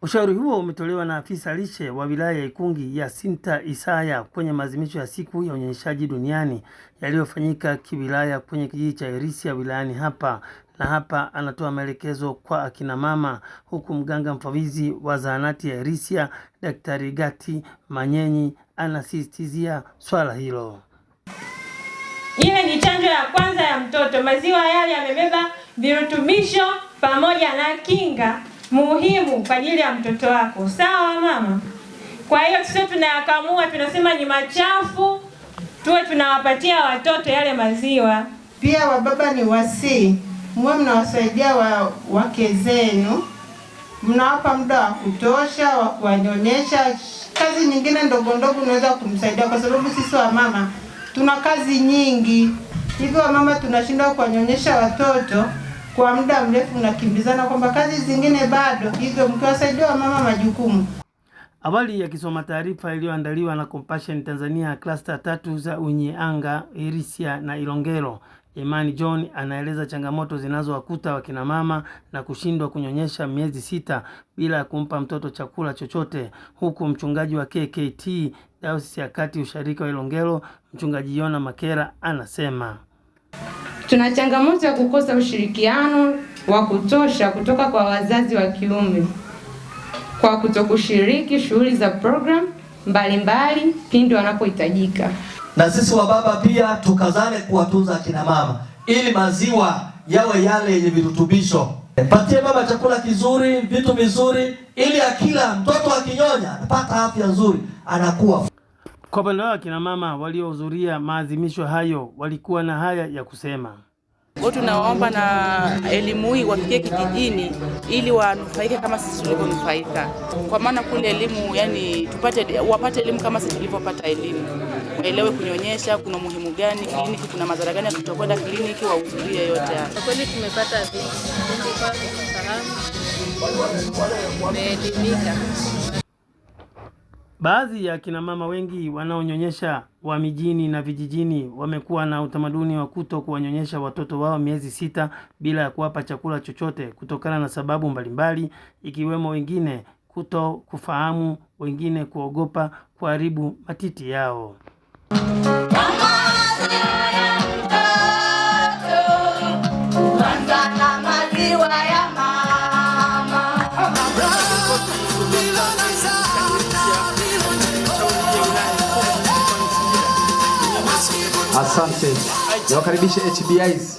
Ushauri huo umetolewa na afisa lishe wa wilaya ya Ikungi Yasinta Isaya kwenye maadhimisho ya siku ya unyonyeshaji duniani yaliyofanyika kiwilaya kwenye kijiji cha Irisia wilayani hapa, na hapa anatoa maelekezo kwa akina mama, huku mganga mfawidhi wa zahanati ya Irisia Daktari Gati Manyenyi anasisitizia swala hilo. Ile ni chanjo ya kwanza ya mtoto. Maziwa yale yamebeba virutubisho pamoja na kinga muhimu kwa ajili ya mtoto wako. Sawa mama? Kwa hiyo sisi tunayakamua, tunasema ni machafu, tuwe tunawapatia watoto yale maziwa. Pia wababa ni wasii, mwe mnawasaidia wake zenu, mnawapa muda wa kutosha wa kuwanyonyesha. Kazi nyingine ndogo ndogo unaweza kumsaidia, kwa sababu sisi wa mama tuna kazi nyingi. Hivyo wa mama tunashindwa kuwanyonyesha watoto kwa muda mrefu, unakimbizana kwamba kazi zingine bado. Hivyo mkiwasaidia wa mama majukumu. Awali yakisoma taarifa iliyoandaliwa na Compassion Tanzania cluster 3 za Unyeanga, Irisia na Ilongero, Imani John anaeleza changamoto zinazowakuta wakina mama na kushindwa kunyonyesha miezi 6 bila kumpa mtoto chakula chochote, huku mchungaji wa KKT Dayosisi ya Kati Usharika wa Ilongero, mchungaji Yona Makera anasema tuna changamoto ya kukosa ushirikiano wa kutosha kutoka kwa wazazi wa kiume kwa kutokushiriki shughuli za program mbalimbali pindi wanapohitajika. Na sisi wa baba pia tukazane kuwatunza kina mama ili maziwa yawe yale yenye virutubisho. Patie baba chakula kizuri, vitu vizuri, ili akila mtoto akinyonya anapata afya nzuri, anakuwa. Kwa upande wa kina mama waliohudhuria maadhimisho hayo walikuwa na haya ya kusema. Tunawaomba na elimu hii wafikie kijijini ili wanufaike kama sisi tulivyonufaika. Kwa maana kule elimu, yani wapate elimu kama sisi tulivyopata elimu. Waelewe kunyonyesha kuna muhimu gani, kliniki kuna madhara gani, tutakwenda kliniki wahudhurie yote haya. Kwa kweli tumepata vitu kwa kufahamu, tumeelimika. Baadhi ya kina mama wengi wanaonyonyesha wa mijini na vijijini wamekuwa na utamaduni wa kuto kuwanyonyesha watoto wao miezi 6 bila ya kuwapa chakula chochote kutokana na sababu mbalimbali, ikiwemo wengine kuto kufahamu, wengine kuogopa kuharibu matiti yao. Asante. Niwakaribishe HBIs.